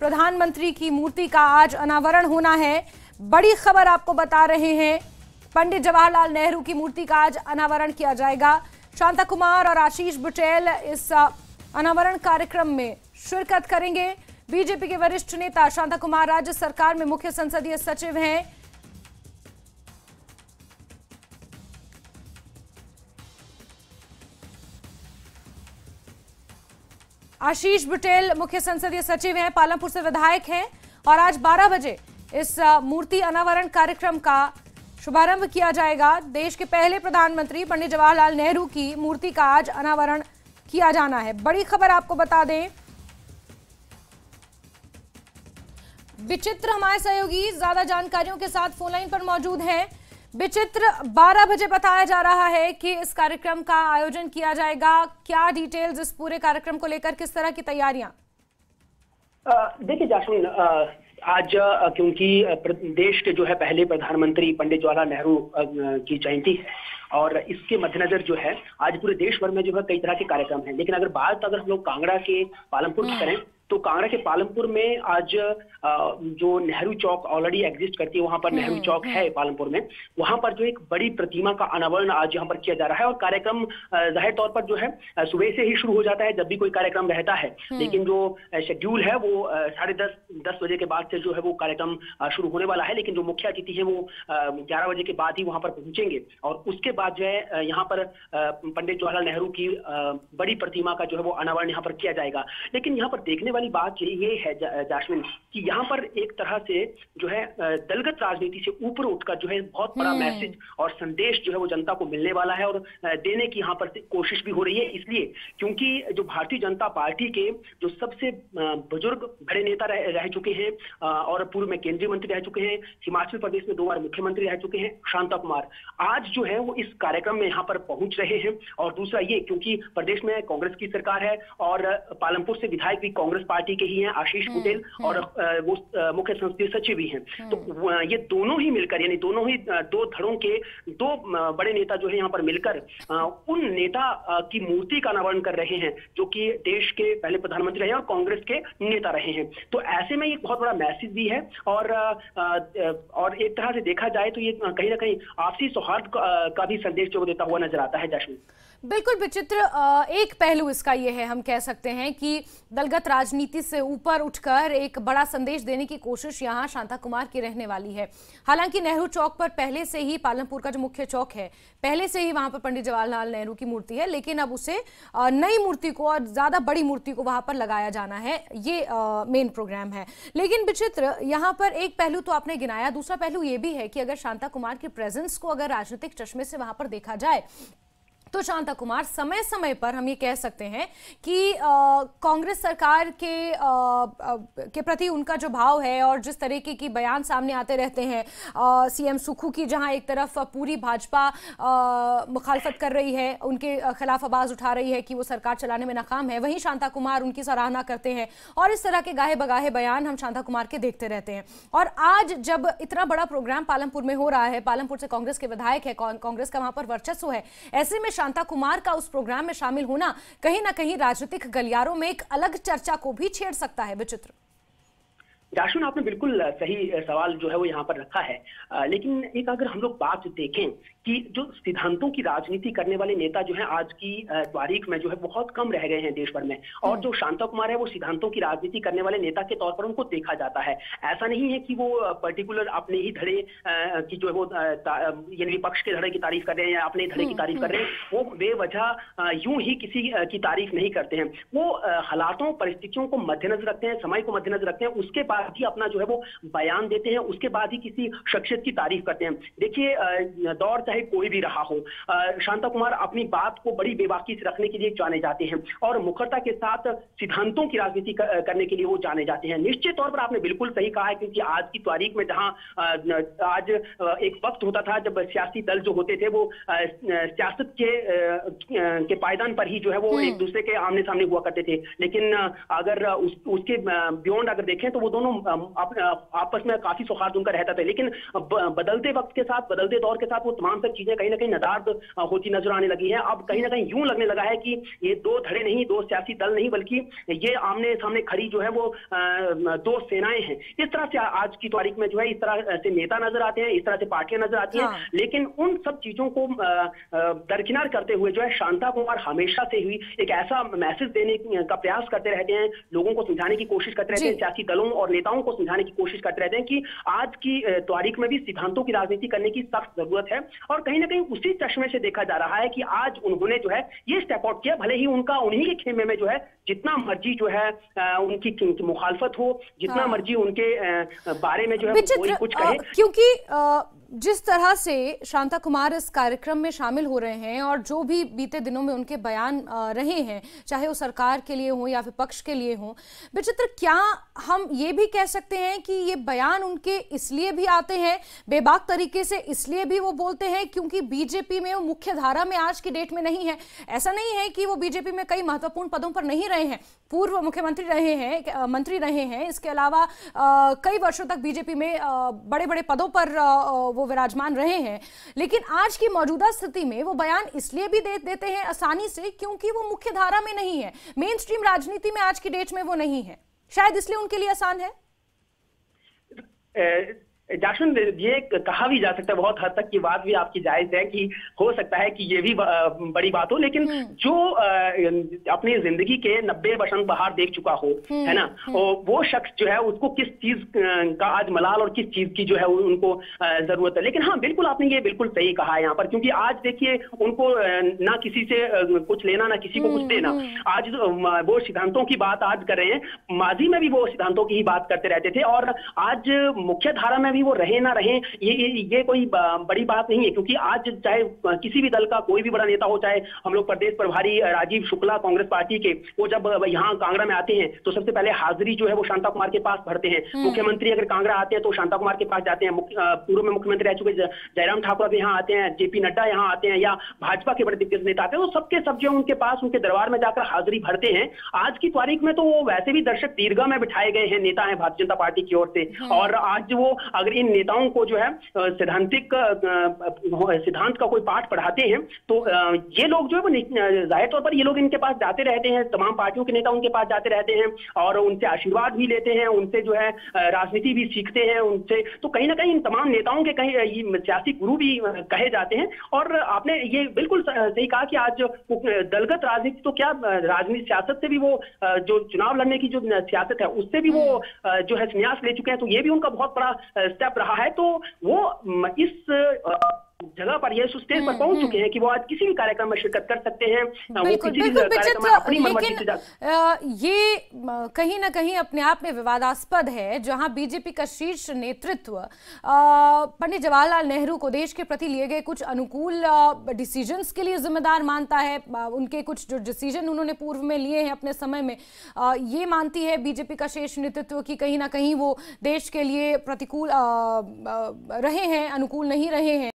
प्रधानमंत्री की मूर्ति का आज अनावरण होना है। बड़ी खबर आपको बता रहे हैं, पंडित जवाहरलाल नेहरू की मूर्ति का आज अनावरण किया जाएगा। शांता कुमार और आशीष बुटेल इस अनावरण कार्यक्रम में शिरकत करेंगे। बीजेपी के वरिष्ठ नेता शांता कुमार राज्य सरकार में मुख्य संसदीय सचिव हैं। आशीष बुटेल मुख्य संसदीय सचिव हैं, पालमपुर से विधायक हैं और आज 12 बजे इस मूर्ति अनावरण कार्यक्रम का शुभारंभ किया जाएगा। देश के पहले प्रधानमंत्री पंडित जवाहरलाल नेहरू की मूर्ति का आज अनावरण किया जाना है। बड़ी खबर आपको बता दें, विचित्र हमारे सहयोगी ज्यादा जानकारियों के साथ फोन लाइन पर मौजूद हैं। विचित्र, 12 बजे बताया जा रहा है कि इस कार्यक्रम का आयोजन किया जाएगा। क्या डिटेल्स इस पूरे कार्यक्रम को लेकर, किस तरह की तैयारियां? देखिए जास्मीन, आज क्योंकि देश के जो है पहले प्रधानमंत्री पंडित जवाहरलाल नेहरू की जयंती है और इसके मद्देनजर जो है आज पूरे देश भर में जो है कई तरह के कार्यक्रम हैं। लेकिन अगर हम लोग कांगड़ा के पालमपुर की करें तो कांगड़ा के पालमपुर में आज जो नेहरू चौक ऑलरेडी एग्जिस्ट करती है, वहां पर नेहरू चौक है पालमपुर में, वहां पर जो एक बड़ी प्रतिमा का अनावरण आज यहाँ पर किया जा रहा है। और कार्यक्रम जाहिर तौर पर जो है सुबह से ही शुरू हो जाता है जब भी कोई कार्यक्रम रहता है, लेकिन जो शेड्यूल है वो 10:30 बजे के बाद से जो है वो कार्यक्रम शुरू होने वाला है। लेकिन जो मुख्य अतिथि है वो 11 बजे के बाद ही वहां पर पहुंचेंगे और उसके बाद जो है यहाँ पर पंडित जवाहरलाल नेहरू की बड़ी प्रतिमा का जो है वो अनावरण यहाँ पर किया जाएगा। लेकिन यहाँ पर देखने वाली बात ये है जास्मिन कि यहाँ पर एक तरह से जो है दलगत राजनीति से ऊपर उठकर जो है बहुत बड़ा मैसेज और संदेश जो है वो जनता को मिलने वाला है और देने की यहाँ पर कोशिश भी हो रही है। इसलिए क्योंकि जो भारतीय जनता पार्टी के जो सबसे बुजुर्ग बड़े नेता रह चुके हैं और पूर्व में केंद्रीय मंत्री रह चुके हैं, हिमाचल प्रदेश में 2 बार मुख्यमंत्री रह चुके हैं, शांता कुमार आज जो है वो इस कार्यक्रम में यहाँ पर पहुंच रहे हैं। और दूसरा ये क्योंकि प्रदेश में कांग्रेस की सरकार है और पालमपुर से विधायक भी कांग्रेस पार्टी के ही हैं, आशीष बुटेल, और वो मुख्य संसदीय सचिव भी हैं। तो ये दोनों ही मिलकर, यानी दोनों ही 2 धड़ों के 2 बड़े नेता जो है यहाँ पर मिलकर उन नेता की मूर्ति का अनावरण कर रहे हैं जो कि देश के पहले प्रधानमंत्री रहे और कांग्रेस के नेता रहे हैं। तो ऐसे में ये बहुत बड़ा मैसेज भी है और एक तरह से देखा जाए तो ये कहीं ना कहीं आपसी सौहार्द का भी संदेश जो देता हुआ नजर आता है। जश्न बिल्कुल विचित्र, एक पहलू इसका ये है, हम कह सकते हैं कि दलगत राजनीति से ऊपर उठकर एक बड़ा संदेश देने की कोशिश यहाँ शांता कुमार की रहने वाली है। हालांकि नेहरू चौक पर पहले से ही, पालमपुर का जो मुख्य चौक है, पहले से ही वहां पर पंडित जवाहरलाल नेहरू की मूर्ति है, लेकिन अब उसे नई मूर्ति को और ज्यादा बड़ी मूर्ति को वहां पर लगाया जाना है, ये मेन प्रोग्राम है। लेकिन विचित्र, यहाँ पर एक पहलू तो आपने गिनाया, दूसरा पहलू ये भी है कि अगर शांता कुमार की प्रेजेंस को अगर राजनीतिक चश्मे से वहां पर देखा जाए तो शांता कुमार समय समय पर, हम ये कह सकते हैं कि कांग्रेस सरकार के प्रति उनका जो भाव है और जिस तरीके की बयान सामने आते रहते हैं, सीएम सुखू की जहां एक तरफ पूरी भाजपा मुखालफत कर रही है, उनके खिलाफ आवाज उठा रही है कि वो सरकार चलाने में नाकाम है, वहीं शांता कुमार उनकी सराहना करते हैं और इस तरह के गाहे बगाहे बयान हम शांता कुमार के देखते रहते हैं। और आज जब इतना बड़ा प्रोग्राम पालमपुर में हो रहा है, पालमपुर से कांग्रेस के विधायक है, कांग्रेस का वहां पर वर्चस्व है, ऐसे में शांता कुमार का उस प्रोग्राम में शामिल होना कहीं ना कहीं राजनीतिक गलियारों में एक अलग चर्चा को भी छेड़ सकता है। विचित्र, जाशुन, आपने बिल्कुल सही सवाल जो है वो यहाँ पर रखा है। लेकिन एक अगर हम लोग बात देखें कि जो सिद्धांतों की राजनीति करने वाले नेता जो हैं आज की तारीख में जो है बहुत कम रह गए हैं देश भर में, और जो शांता कुमार है वो सिद्धांतों की राजनीति करने वाले नेता के तौर पर उनको देखा जाता है। ऐसा नहीं है कि वो पर्टिकुलर अपने ही धड़े की जो है वो यानी विपक्ष के धड़े की तारीफ कर रहे हैं या अपने धड़े की तारीफ कर रहे हैं, वो बेवजह यूं ही किसी की तारीफ नहीं करते हैं। वो हालातों परिस्थितियों को मद्देनजर रखते हैं, समय को मद्देनजर रखते हैं, उसके बाद ही अपना जो है वो बयान देते हैं, उसके बाद ही किसी शख्सियत की तारीफ करते हैं। देखिए दौर चाहे कोई भी रहा हो, शांता कुमार अपनी बात को बड़ी बेबाकी से रखने के लिए जाने जाते हैं और मुखरता के साथ सिद्धांतों की राजनीति करने के लिए वो जाने जाते हैं। निश्चित तौर पर आपने बिल्कुल सही कहा है, क्योंकि आज की तारीख में जहां आज एक वक्त होता था जब सियासी दल जो होते थे वो सियासत के पायदान पर ही जो है वो एक दूसरे के आमने सामने हुआ करते थे, लेकिन अगर उसके बियॉन्ड अगर देखें तो वो दोनों दोनों आपस में काफी सौहार्द उनका रहता था, लेकिन बदलते वक्त के साथ, बदलते दौर के साथ वो तमाम सब चीजें कहीं ना कहीं नदारद होती नजर आने लगी हैं। अब कहीं ना कहीं यूं लगने लगा है कि ये दो धड़े नहीं, दो सियासी दल नहीं, बल्कि ये आमने सामने खड़ी जो है वो दो सेनाएं हैं। इस तरह से आज की तारीख में जो है इस तरह से नेता नजर आते हैं, इस तरह से पार्टियां नजर आती हैं। लेकिन उन सब चीजों को दरकिनार करते हुए जो है शांता कुमार हमेशा से ही एक ऐसा मैसेज देने का प्रयास करते रहते हैं, लोगों को समझाने की कोशिश करते रहते हैं, सियासी दलों और नेताओं को समझाने की कोशिश करते रहते हैं कि आज की तारीख में भी सिद्धांतों की राजनीति करने की सख्त जरूरत है। और कहीं ना कहीं उसी चश्मे से देखा जा रहा है कि आज उन्होंने जो है ये स्टेप आउट किया, भले ही उनका उन्हीं के खेमे में जो है जितना मर्जी जो है उनकी मुखालफत हो, जितना मर्जी उनके बारे में जो है कोई कुछ कहे, क्योंकि जिस तरह से शांता कुमार इस कार्यक्रम में शामिल हो रहे हैं और जो भी बीते दिनों में उनके बयान रहे हैं, चाहे वो सरकार के लिए हो या फिर पक्ष के लिए हो, विचित्र, क्या हम ये भी कह सकते हैं कि ये बयान उनके इसलिए भी आते हैं बेबाक तरीके से, इसलिए भी वो बोलते हैं क्योंकि बीजेपी में वो मुख्य धारा में आज की डेट में नहीं है? ऐसा नहीं है कि वो बीजेपी में कई महत्वपूर्ण पदों पर नहीं रहे हैं, पूर्व मुख्यमंत्री रहे हैं, मंत्री रहे हैं, इसके अलावा कई वर्षों तक बीजेपी में बड़े बड़े पदों पर वो विराजमान रहे हैं, लेकिन आज की मौजूदा स्थिति में वो बयान इसलिए भी देते हैं आसानी से क्योंकि वो मुख्य धारा में नहीं है, मेन स्ट्रीम राजनीति में आज की डेट में वो नहीं है, शायद इसलिए उनके लिए आसान है। जाशुन, ये कहा भी जा सकता है, बहुत हद तक की बात भी आपकी जायज है कि हो सकता है कि ये भी बड़ी बात हो, लेकिन जो अपनी जिंदगी के 90 बसंत बहार देख चुका हो, है ना, वो शख्स जो है उसको किस चीज का आज मलाल और किस चीज की जो है उनको जरूरत है। लेकिन हाँ, बिल्कुल आपने ये बिल्कुल सही कहा है यहाँ पर, क्योंकि आज देखिए उनको ना किसी से कुछ लेना ना किसी को कुछ देना। आज वो सिद्धांतों की बात आज कर रहे हैं, माजी में भी वो सिद्धांतों की ही बात करते रहते थे, और आज मुख्य धारा में भी वो रहे ना रहे ये कोई बड़ी बात नहीं है, क्योंकि आज चाहे किसी भी दल का कोई भी बड़ा नेता हो, चाहे हम लोग प्रदेश प्रभारी राजीव शुक्ला कांग्रेस पार्टी के, वो जब यहाँ कांगड़ा में आते हैं तो सबसे पहले हाजिरी जो है वो शांता कुमार के पास भरते हैं। मुख्यमंत्री अगर कांगड़ा आते हैं तो शांता कुमार के पास जाते हैं। पूर्व में मुख्यमंत्री रह चुके जयराम ठाकुर भी यहाँ आते हैं, जेपी नड्डा यहाँ आते हैं, या भाजपा के बड़े दिग्गज नेता आते हैं, वो सबके सब जो उनके पास उनके दरबार में जाकर हाजिरी भरते हैं। आज की तारीख में तो वो वैसे भी दर्शक दीर्घा में बिठाए गए हैं नेता है भारतीय जनता पार्टी की ओर से, और आज वो अगर इन नेताओं को जो है सैद्धांतिक सिद्धांत का कोई पाठ पढ़ाते हैं तो ये लोग जो है वो जाहिर तौर पर ये लोग इनके पास जाते रहते हैं, तमाम पार्टियों के नेता उनके पास जाते रहते हैं और उनसे आशीर्वाद भी लेते हैं, उनसे जो है राजनीति भी सीखते हैं उनसे। तो कहीं ना कहीं इन तमाम नेताओं के कहीं सियासी गुरु भी कहे जाते हैं। और आपने ये बिल्कुल सही कहा कि आज दलगत राजनीति तो क्या, राजनीति सियासत से भी वो जो चुनाव लड़ने की जो सियासत है उससे भी वो जो है संन्यास ले चुके हैं, तो ये भी उनका बहुत बड़ा स्टेप रहा है। तो वो इस जगह पर, ये स्टेज पर पहुंच चुके हैं कि वो आज किसी भी कार्यक्रम में शिरकत कर सकते हैं, वो किसी भी कार्यक्रम में अपनी मनमर्जी से ये कहीं ना कहीं अपने आप में विवादास्पद है, जहां बीजेपी का शीर्ष नेतृत्व पंडित जवाहरलाल नेहरू को देश के प्रति लिए गए कुछ अनुकूल डिसीजंस के लिए जिम्मेदार मानता है। उनके कुछ जो डिसीजन उन्होंने पूर्व में लिए हैं अपने समय में, ये मानती है बीजेपी का शीर्ष नेतृत्व कि कहीं ना कहीं वो देश के लिए प्रतिकूल रहे हैं, अनुकूल नहीं रहे हैं।